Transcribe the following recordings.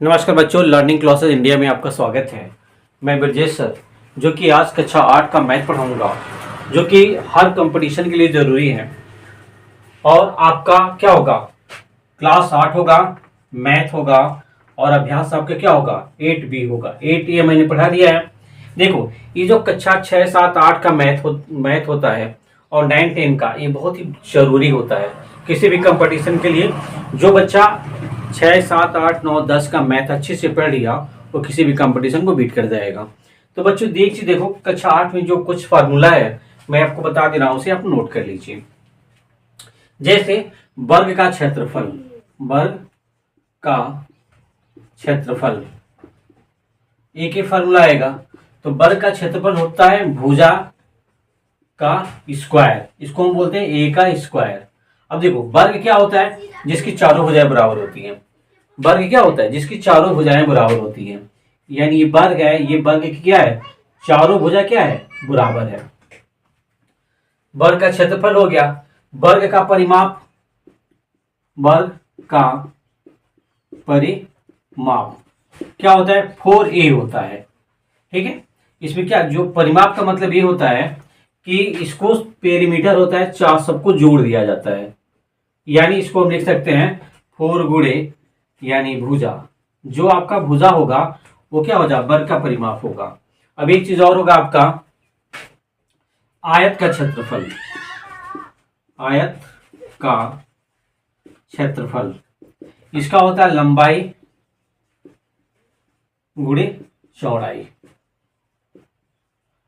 नमस्कार बच्चों, learning classes India में आपका स्वागत है। मैं ब्रजेश सर, जो कि आज कक्षा 8 का मैथ पढ़ाऊंगा, जो कि हर कंपटीशन के लिए ज़रूरी है। और आपका क्या होगा, क्लास 8 होगा, मैथ होगा और अभ्यास आपका क्या होगा 8B होगा। 8 मैंने पढ़ा दिया है। देखो, ये जो कक्षा 6, 7, 8 का मैथ होता है और 9, 10 का, ये बहुत ही ज़रूरी होता है किसी भी कंपटीशन के लिए। जो बच्चा 6, 7, 8, 9, 10 का मैथ अच्छे से पढ़ लिया वो किसी भी कंपटीशन को बीट कर जाएगा। तो बच्चों देखो, कक्षा 8 में जो कुछ फार्मूला है मैं आपको बता दे रहा हूँ, उसे आप नोट कर लीजिए। जैसे वर्ग का क्षेत्रफल एक ही फार्मूला आएगा। तो वर्ग का क्षेत्रफल होता है भुजा का स्क्वायर, इसको हम बोलते हैं ए का स्क्वायर। अब देखो, वर्ग क्या होता है, जिसकी चारों भुजाएं बराबर होती हैं। वर्ग क्या होता है, जिसकी चारों भुजाएं बराबर होती हैं। यानी ये वर्ग है, ये वर्ग की क्या है, चारों भुजा क्या है, बराबर है। वर्ग का क्षेत्रफल हो गया। वर्ग का परिमाप क्या होता है, 4a होता है। ठीक है, इसमें क्या, जो परिमाप का मतलब ये होता है कि इसको पेरीमीटर होता है, चार सबको जोड़ दिया जाता है। यानी इसको हम लिख सकते हैं 4 गुणे यानी भुजा। जो आपका भुजा होगा वो क्या होगा, वर्ग का परिमाप होगा। अब एक चीज और होगा आपका आयत का क्षेत्रफल। इसका होता है लंबाई गुणे चौड़ाई।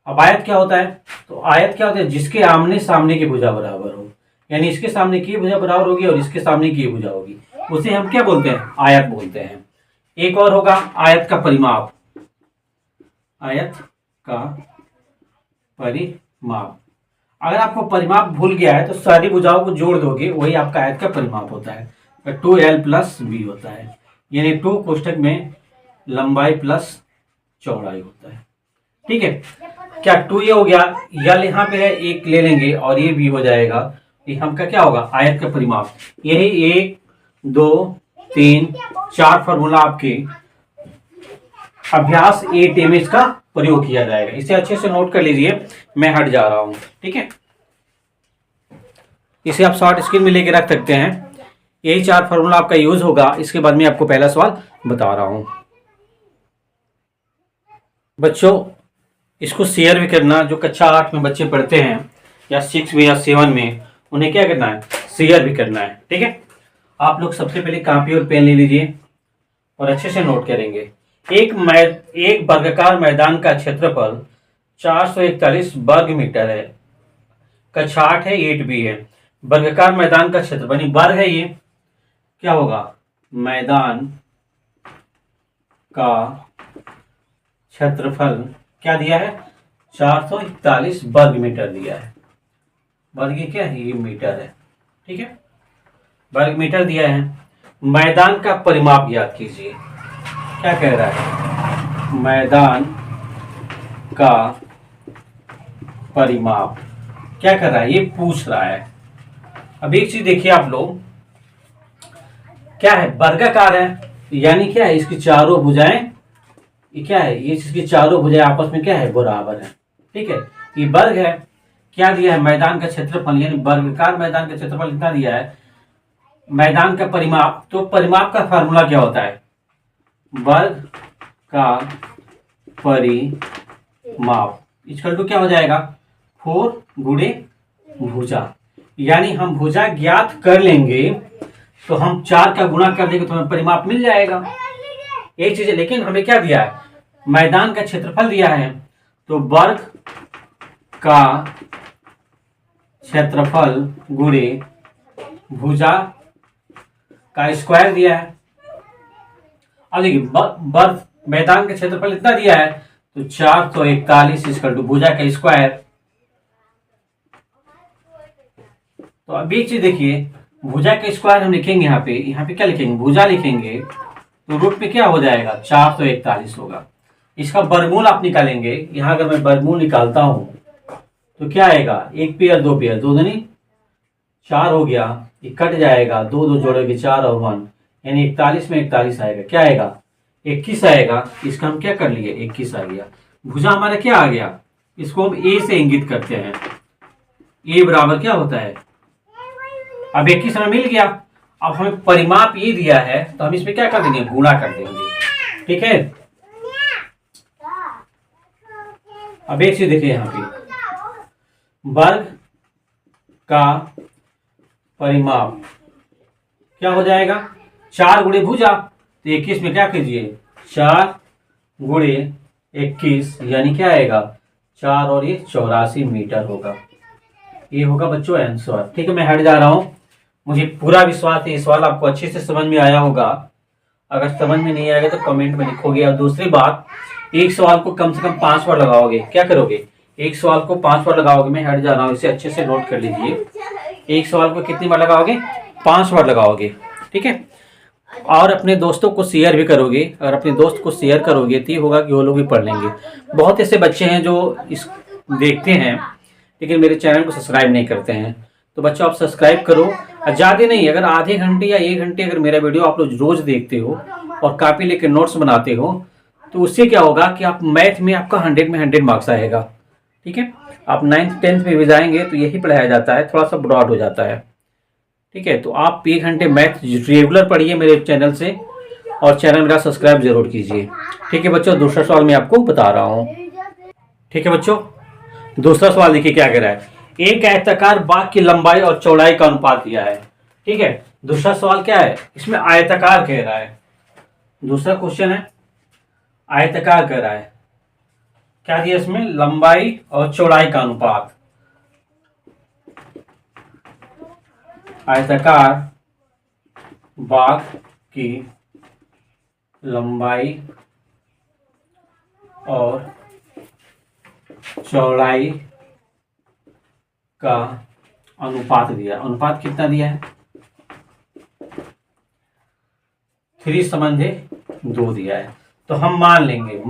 अब आयत क्या होता है, तो आयत क्या होता है, जिसके आमने सामने की भुजा बराबर हो। यानी इसके सामने की भुजा बराबर होगी और इसके सामने की भुजा होगी, उसे हम क्या बोलते हैं, आयत बोलते हैं। एक और होगा आयत का परिमाप। अगर आपको परिमाप भूल गया है तो सारी भुजाओं को जोड़ दोगे, वही आपका आयत का परिमाप होता है। 2l प्लस b होता है, यानी 2 कोष्ठक में लंबाई प्लस चौड़ाई होता है। ठीक है, क्या 2 ये हो गया, यल यहाँ पे है, एक ले लेंगे और ये भी हो जाएगा। ये हमका क्या होगा, आयत का परिमाप। यही 1, 2, 3, 4 फार्मूला आपके अभ्यास 8 में इसका प्रयोग किया जाएगा। इसे अच्छे से नोट कर लीजिए, मैं हट जा रहा हूं। ठीक है, इसे आप शॉर्ट स्क्रीन में लेके रख सकते हैं। यही 4 फार्मूला आपका यूज होगा। इसके बाद में आपको पहला सवाल बता रहा हूं। बच्चों इसको शेयर भी करना, जो कक्षा 8 में बच्चे पढ़ते हैं या 6 में या 7 में, उन्हें क्या करना है, शेयर भी करना है। ठीक है, आप लोग सबसे पहले कॉपी और पेन ले लीजिए और अच्छे से नोट करेंगे। एक वर्गाकार मैदान का क्षेत्रफल 441 वर्ग मीटर है। कक्षा 8 है, 8B है। वर्गाकार मैदान का क्षेत्रफल, वर्ग है, ये क्या होगा, मैदान का क्षेत्रफल क्या दिया है, 441 वर्ग मीटर दिया है। वर्ग क्या है, ये मीटर है। ठीक है, वर्ग मीटर दिया है। मैदान का परिमाप याद कीजिए, क्या कह रहा है, मैदान का परिमाप क्या कर रहा है, ये पूछ रहा है। अब एक चीज देखिए आप लोग, क्या है, वर्गाकार है, यानी क्या है, इसकी चारों भुजाएं, ये क्या है, ये इसकी चारों भुजाएं आपस में क्या है, बराबर है। ठीक है, ये वर्ग है। क्या दिया है, मैदान का क्षेत्रफल, यानी वर्गाकार मैदान का क्षेत्रफल कितना दिया है। मैदान का परिमाप, तो परिमाप का फार्मूला क्या होता है, वर्ग का परिमाप इक्वल टू क्या हो जाएगा, 4 गुणे भुजा। यानी हम भुजा ज्ञात कर लेंगे तो हम 4 का गुणा कर देंगे तो हमें परिमाप मिल जाएगा। एक चीज है, लेकिन हमें क्या दिया है, मैदान का क्षेत्रफल दिया है, तो वर्ग का क्षेत्रफल गुणे भुजा का स्क्वायर दिया है। अब देखिए, वर्ग मैदान का क्षेत्रफल इतना दिया है, तो 441 इक्वल टू भुजा का स्क्वायर। तो अब एक चीज देखिए, भुजा का स्क्वायर हम लिखेंगे, यहाँ पे क्या लिखेंगे, भुजा लिखेंगे, तो रूट में क्या हो जाएगा, 441 होगा। इसका वर्गमूल आप निकालेंगे। यहाँ अगर मैं वर्गमूल निकालता हूं तो क्या आएगा, 1 पेयर 2 पेयर, 2 दूनी 4 हो गया, ये कट जाएगा, 2 2 जोड़ोगे 4 और 1, यानी 41 में 41 आएगा। क्या आएगा, 21 आएगा, इसका हम क्या कर लिए, 21 आ गया। भुजा हमारा क्या आ गया, इसको हम ए से इंगित करते हैं। ए बराबर क्या होता है, अब 21 हमें मिल गया। अब हमें परिमाप ये दिया है तो हम इसमें क्या कर देंगे, गुणा कर देंगे। ठीक है, अब एक चीज देखिए यहाँ पे, वर्ग का परिमाप क्या हो जाएगा, 4 गुणे भुजा, तो 21 में क्या कीजिए, 4 गुणे 21 यानी क्या आएगा, 4 और ये 84 मीटर होगा। ये होगा बच्चों आंसर। ठीक है, मैं हट जा रहा हूँ। मुझे पूरा विश्वास है ये सवाल आपको अच्छे से समझ में आया होगा। अगर समझ में नहीं आएगा तो कमेंट में लिखोगे। और दूसरी बात, एक सवाल को कम से कम 5 बार लगाओगे। क्या करोगे, एक सवाल को 5 बार लगाओगे। मैं हट जा रहा हूँ, इसे अच्छे से नोट कर लीजिए। एक सवाल को कितनी बार लगाओगे, 5 बार लगाओगे। ठीक है, और अपने दोस्तों को शेयर भी करोगे। अगर अपने दोस्त को शेयर करोगे तो ये होगा कि वो लोग भी पढ़ लेंगे। बहुत ऐसे बच्चे हैं जो इस देखते हैं लेकिन मेरे चैनल को सब्सक्राइब नहीं करते हैं। तो बच्चों आप सब्सक्राइब करो, ज़्यादा नहीं, अगर आधे घंटे या 1 घंटे अगर मेरा वीडियो आप लोग रोज देखते हो और कॉपी लेके नोट्स बनाते हो तो उससे क्या होगा कि आप मैथ में आपका 100 में 100 मार्क्स आएगा। ठीक है, आप 9th 10th में भी जाएंगे तो यही पढ़ाया जाता है, थोड़ा सा ब्रॉड हो जाता है। ठीक है, तो आप 1 घंटे मैथ रेगुलर पढ़िए मेरे चैनल से, और चैनल मेरा सब्सक्राइब जरूर कीजिए। ठीक है बच्चों, दूसरा सवाल मैं आपको बता रहा हूँ। ठीक है बच्चों, दूसरा सवाल देखिए क्या कह रहा है, एक आयताकार बाग की लंबाई और चौड़ाई का अनुपात दिया है। ठीक है, दूसरा सवाल क्या है, इसमें आयताकार कह रहा है। दूसरा क्वेश्चन है आयताकार कह रहा है, क्या दिया इसमें, लंबाई और चौड़ाई का अनुपात। आयताकार बाग की लंबाई और चौड़ाई का अनुपात दिया। अनुपात कितना दिया है, 3:2 दिया है। तो हम मान लेंगे,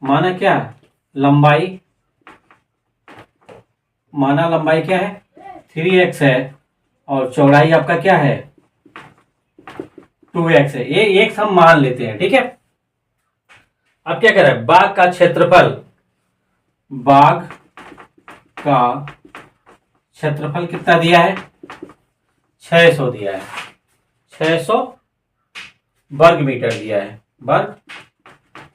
माना क्या है, लंबाई, माना लंबाई क्या है 3x है और चौड़ाई आपका क्या है 2x है। ये x हम मान लेते हैं। ठीक है, अब क्या कर रहा है, बाग का क्षेत्रफल, बाग का क्षेत्रफल कितना दिया है, 600 दिया है, 600 वर्ग मीटर दिया है, वर्ग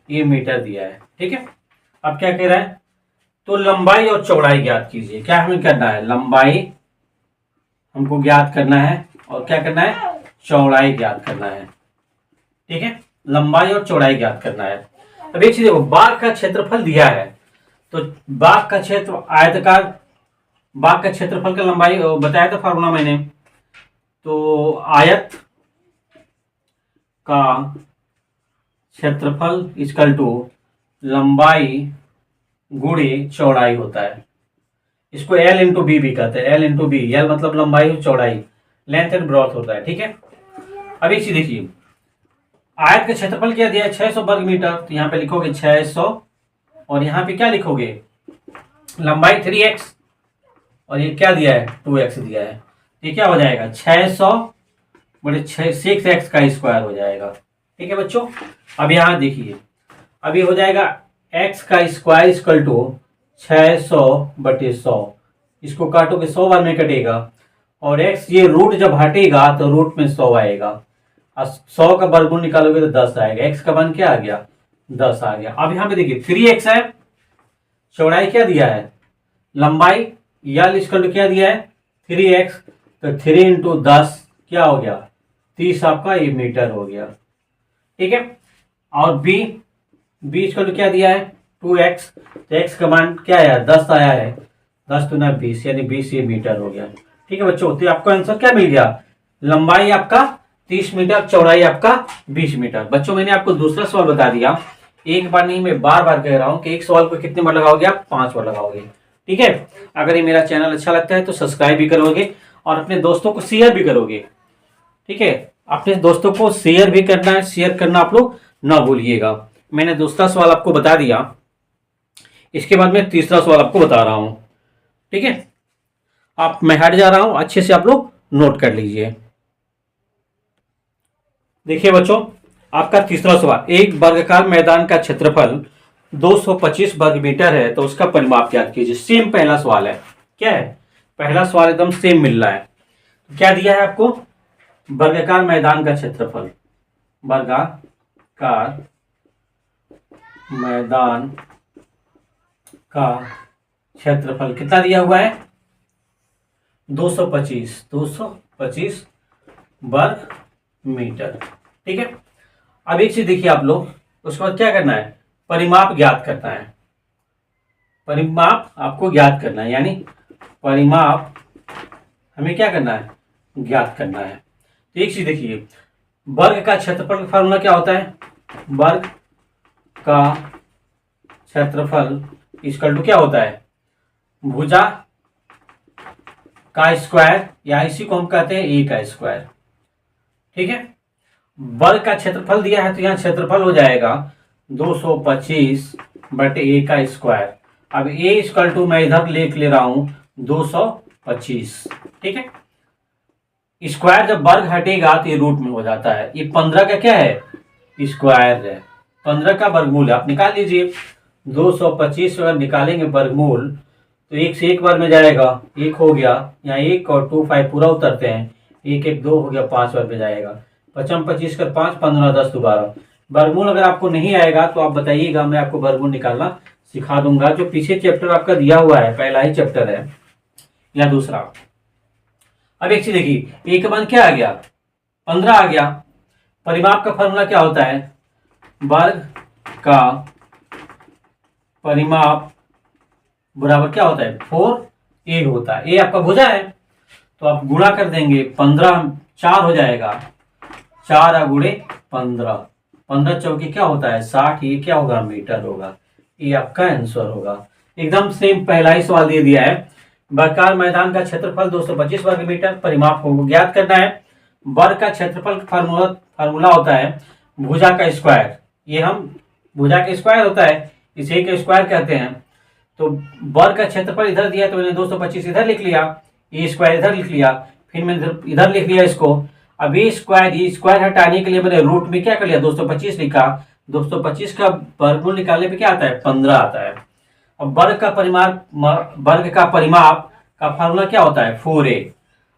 ये मीटर दिया है। ठीक है, अब क्या कह रहा है, तो लंबाई और चौड़ाई ज्ञात कीजिए। क्या हमें करना है, लंबाई हमको ज्ञात करना है और क्या करना है, चौड़ाई ज्ञात करना है। ठीक है, लंबाई और चौड़ाई ज्ञात करना है। अब एक चीज देखो, बाग का क्षेत्रफल दिया है तो बाग का क्षेत्र, आयताकार बाग का क्षेत्रफल का लंबाई बताया था फार्मूला मैंने, तो आयत का क्षेत्रफल इक्वल टू लंबाई गुणे चौड़ाई होता है। इसको L इंटू बी भी कहते हैं, L इंटू बी, L मतलब लंबाई और चौड़ाई, लेंथ एंड ब्रॉथ होता है। ठीक है, अब एक चीज देखिए, आयत का क्षेत्रफल क्या दिया है, 600 वर्ग मीटर, तो यहाँ पे लिखोगे 600 और यहाँ पे क्या लिखोगे, लंबाई 3x और ये क्या दिया है 2x दिया है। ये क्या हो जाएगा 600 बटे 6x का स्क्वायर हो जाएगा। ठीक है बच्चों, अब यहाँ देखिए, अब ये हो जाएगा x का स्क्वायर इक्वल टू 600 बटे 100, इसको काटोगे 100 बार में कटेगा और x ये रूट जब हटेगा तो रूट में 100 आएगा, 100 का वर्गमूल निकालोगे तो 10 आएगा, x का मान क्या आ गया 10 आ गया। अब यहाँ पे देखिए 3x है, चौड़ाई क्या दिया है, लंबाई यल इक्वल टू क्या दिया है 3x, तो 3 इंटू 10 क्या हो गया 30 आपका ये मीटर हो गया। ठीक है, और b इक्वल टू क्या दिया है 2x, तो x का मान क्या आया 10 आया है, 10 दूना 20 यानी 20 ये मीटर हो गया। ठीक है बच्चों, तो आपका आंसर क्या मिल गया, लंबाई आपका 30 मीटर, चौड़ाई आपका 20 मीटर। बच्चों मैंने आपको दूसरा सवाल बता दिया, एक बार नहीं मैं बार बार कह रहा हूं कि एक सवाल को कितने बार लगाओगे आप, 5 बार लगाओगे। ठीक है, अगर ये मेरा चैनल अच्छा लगता है तो सब्सक्राइब भी करोगे और अपने दोस्तों को शेयर भी करोगे। ठीक है, अपने दोस्तों को शेयर भी करना है, शेयर करना आप लोग ना भूलिएगा। मैंने दूसरा सवाल आपको बता दिया, इसके बाद मैं तीसरा सवाल आपको बता रहा हूं। ठीक है, मैं हट जा रहा हूं, अच्छे से आप लोग नोट कर लीजिए। देखिए बच्चों, आपका तीसरा सवाल, एक वर्गाकार मैदान का क्षेत्रफल 225 वर्ग मीटर है तो उसका परिमाप ज्ञात कीजिए। सेम पहला सवाल है, क्या है, पहला सवाल एकदम सेम मिल रहा है। क्या दिया है आपको, वर्गाकार मैदान का क्षेत्रफल, वर्गाकार मैदान का क्षेत्रफल कितना दिया हुआ है, 225 वर्ग मीटर। ठीक है, अब एक चीज देखिए आप लोग, उसके बाद क्या करना है, परिमाप ज्ञात करना है। परिमाप आपको ज्ञात करना है, यानी परिमाप हमें क्या करना है, ज्ञात करना है। तो एक चीज देखिए, वर्ग का क्षेत्रफल का फॉर्मूला क्या होता है, वर्ग का क्षेत्रफल इक्वल टू क्या होता है, भुजा का स्क्वायर, या इसी को हम कहते हैं ए का स्क्वायर। ठीक है, वर्ग का क्षेत्रफल दिया है तो यहाँ क्षेत्रफल हो जाएगा 225 बटे ए का स्क्वायर। अब ए इक्वल टू मैं इधर ले रहा हूं 225। ठीक है, स्क्वायर जब वर्ग हटेगा तो ये रूट में हो जाता है। ये 15 का क्या है, स्क्वायर है, 15 का वर्गमूल है, आप निकाल लीजिए। 225 अगर निकालेंगे वर्गमूल तो एक से एक बार में जाएगा, एक हो गया, यहाँ एक और 2 5 पूरा उतरते हैं, एक एक 2 हो गया, 5 बार में जाएगा, 55 25 कर 5 15 10 दोबारा। वर्गमूल अगर आपको नहीं आएगा तो आप बताइएगा, मैं आपको वर्गमूल निकालना सिखा दूंगा। जो पीछे चैप्टर आपका दिया हुआ है, पहला ही चैप्टर है या दूसरा। अब एक चीज देखिए, ए का मान क्या आ गया, 15 आ गया। परिमाप का फॉर्मूला क्या होता है, वर्ग का परिमाप बराबर क्या होता है, 4a होता है। ए आपका भुजा है तो आप गुणा कर देंगे, 15 4 हो जाएगा, 4 गुणे 15, 15 चौके क्या होता है 60, ये क्या होगा मीटर होगा, ये आपका आंसर होगा। एकदम सेम पहला ही सवाल दे दिया है। वर्गाकार मैदान का क्षेत्रफल 225 वर्ग मीटर, परिमाप को ज्ञात करना है। वर्ग का क्षेत्रफल का फार्मूला होता है भुजा का स्क्वायर, ये हम भुजा का स्क्वायर होता है, इसे एक स्क्वायर कहते हैं। तो वर्ग का क्षेत्रफल इधर दिया तो मैंने 225 इधर लिख लिया, ये स्क्वायर इधर लिख लिया, फिर मैंने इधर लिख लिया इसको। अब ये स्क्वायर हटाने के लिए मैंने रूट में क्या कर लिया, 225 लिखा। 225 का वर्गमूल निकालने पे क्या आता है, 15 आता है। अब वर्ग का परिमाप का फार्मूला क्या होता है, 4a।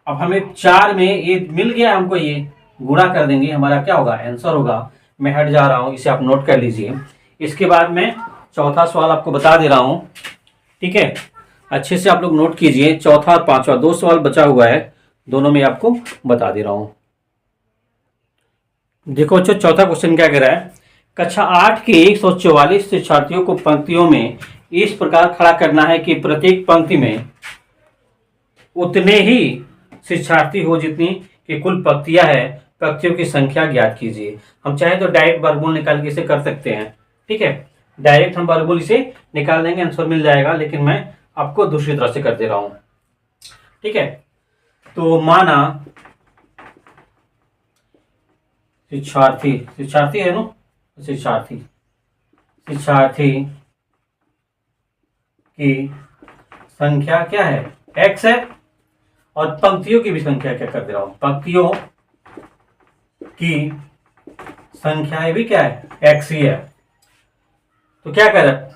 अब हमें 4 में ये मिल गया, हमको ये गुणा कर देंगे, हमारा क्या होगा, आंसर होगा। मैं हट जा रहा हूं, इसे आप नोट कर लीजिए। इसके बाद मैं चौथा सवाल आपको बता दे रहा हूं, ठीक है, अच्छे से आप लोग नोट कीजिए। चौथा और पांचवा 2 सवाल बचा हुआ है, दोनों में आपको बता दे रहा हूं। देखो बच्चों, चौथा क्वेश्चन क्या कह रहा है, कक्षा 8 के 144 शिक्षार्थियों को पंक्तियों में इस प्रकार खड़ा करना है कि प्रत्येक पंक्ति में उतने ही शिक्षार्थी हो जितनी की कुल पंक्तियां है। पंक्तियों की संख्या ज्ञात कीजिए। हम चाहे तो डायरेक्ट वर्गमूल निकाल के इसे कर सकते हैं, ठीक है, डायरेक्ट हम वर्गमूल इसे निकाल देंगे, आंसर मिल जाएगा, लेकिन मैं आपको दूसरी तरह से कर दे रहा हूं, ठीक है। तो माना शिक्षार्थी है ना, शिक्षार्थी की संख्या क्या है, x है, और पंक्तियों की भी संख्या क्या कर दे रहा हूं, पंक्तियों की संख्या भी क्या है, x ही है। तो क्या कर रहा,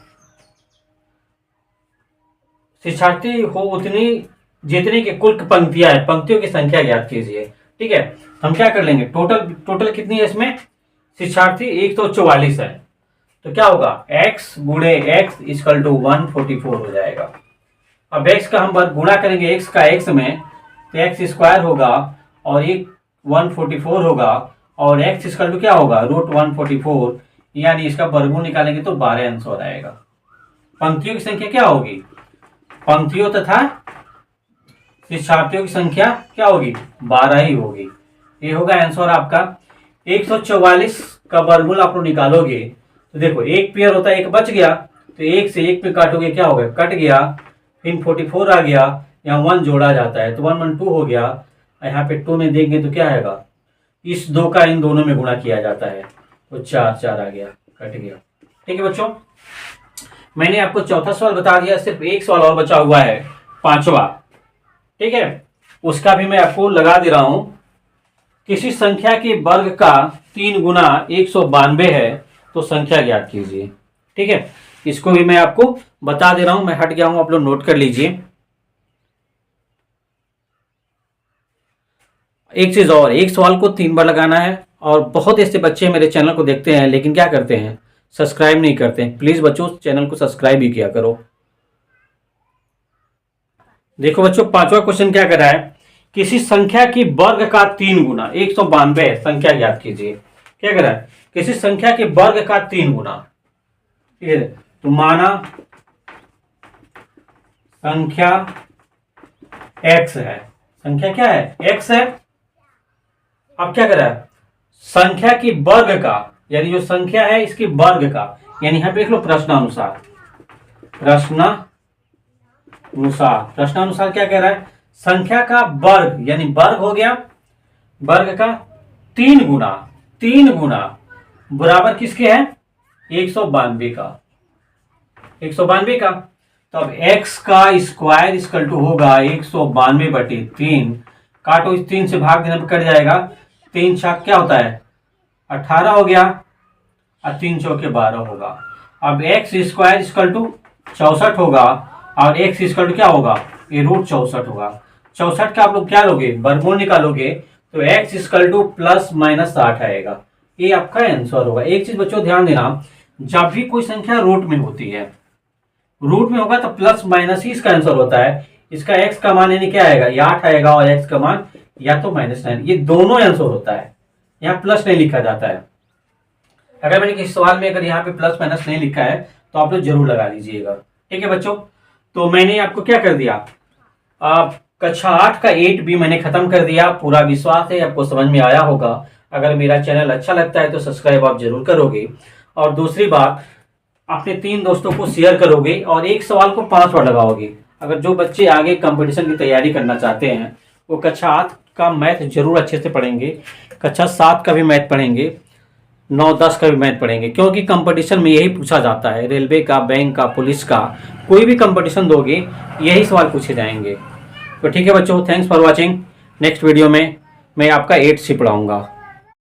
शिक्षार्थी हो उतनी जितनी के कुल पंक्तियां है, पंक्तियों की संख्या ज्ञात कीजिए, ठीक है। हम क्या कर लेंगे, टोटल कितनी है इसमें, शिक्षार्थी 144 है, तो क्या होगा x गुणे x इक्वल टू 144 हो जाएगा। अब x का हम गुणा करेंगे x का x में, तो x स्क्वायर होगा और एक 144 होगा, और x इक्वल टू क्या होगा, रूट 144, यानी इसका वर्गमूल निकालेंगे तो 12 आंसर आएगा। पंक्तियों की संख्या क्या होगी, पंक्तियों तथा शिक्षार्थियों की संख्या क्या होगी, 12 ही होगी। ये होगा आंसर आपका। 144 का वर्गमूल आप लोग निकालोगे तो देखो एक पेयर होता है, एक बच गया, तो एक से एक पे काटोगे क्या होगा, कट गया, फिर 44 आ गया, यहाँ 1 जोड़ा जाता है तो 1 1 2 हो गया, यहाँ पे 2 में देंगे तो क्या आएगा, इस 2 का इन दोनों में गुणा किया जाता है तो 4 4 आ गया, कट गया। ठीक है बच्चों, मैंने आपको चौथा सवाल बता दिया, सिर्फ एक सवाल और बचा हुआ है, पांचवा, ठीक है, उसका भी मैं आपको लगा दे रहा हूं। किसी संख्या के वर्ग का 3 गुना 192 है तो संख्या ज्ञात कीजिए। ठीक है, इसको भी मैं आपको बता दे रहा हूं, मैं हट गया हूं, आप लोग नोट कर लीजिए। एक चीज और, एक सवाल को 3 बार लगाना है। और बहुत ऐसे बच्चे मेरे चैनल को देखते हैं लेकिन क्या करते हैं, सब्सक्राइब नहीं करते। प्लीज बच्चों चैनल को सब्सक्राइब भी किया करो। देखो बच्चों, 5वां क्वेश्चन क्या कर रहा है, किसी संख्या की वर्ग का 3 गुना 192 संख्या ज्ञात कीजिए। क्या कर रहा है, किसी संख्या के वर्ग का 3 गुना। ठीक है, तो माना संख्या x है, संख्या क्या है, x है। अब क्या कर रहा है, संख्या की वर्ग का, यानी जो संख्या है इसकी वर्ग का, यानी यहां पे देख लो प्रश्नानुसार, प्रश्नानुसार क्या कह रहा है, संख्या का वर्ग, यानी वर्ग हो गया, वर्ग का 3 गुना बराबर किसके है, 192 का, 192 का। तो अब x का स्क्वायर इक्वल टू होगा 192/3। काटो, इस 3 से भाग देने पर कट जाएगा, 3 छाक क्या होता है 18 हो गया, और 3 चौके 12 होगा। अब x स्क्वायर इक्वल टू 64 होगा, और x इक्वल टू क्या होगा, ये √64 होगा। 64 का आप लोग क्या लोगे, वर्गमूल निकालोगे, तो x इक्वल टू ±8 आएगा। ये आपका आंसर होगा। एक चीज बच्चों ध्यान देना, जब भी कोई संख्या रूट में होती है, रूट में होगा तो प्लस माइनस ही इसका आंसर होता है। इसका x का मान यानी क्या आएगा, ये 8 आएगा, और x का मान या तो -9, ये दोनों आंसर होता है। यहाँ प्लस नहीं लिखा जाता है। अगर मैंने किसी सवाल में अगर यहाँ पे प्लस माइनस नहीं लिखा है तो आप लोग जरूर लगा लीजिएगा। ठीक है बच्चों, तो मैंने आपको क्या कर दिया, कक्षा 8 का 8B मैंने खत्म कर दिया। पूरा विश्वास है आपको समझ में आया होगा। अगर मेरा चैनल अच्छा लगता है तो सब्सक्राइब आप जरूर करोगे, और दूसरी बात अपने 3 दोस्तों को शेयर करोगे, और एक सवाल को 5 बार लगाओगे। अगर जो बच्चे आगे कंपटीशन की तैयारी करना चाहते हैं वो कक्षा 8 का मैथ जरूर अच्छे से पढ़ेंगे, कक्षा 7 का भी मैथ पढ़ेंगे, 9-10 का भी मैथ पढ़ेंगे, क्योंकि कंपटीशन में यही पूछा जाता है। रेलवे का, बैंक का, पुलिस का, कोई भी कंपटीशन दोगे यही सवाल पूछे जाएंगे। तो ठीक है बच्चों, thanks for watching. Next video में मैं आपका 8C पढ़ाऊंगा।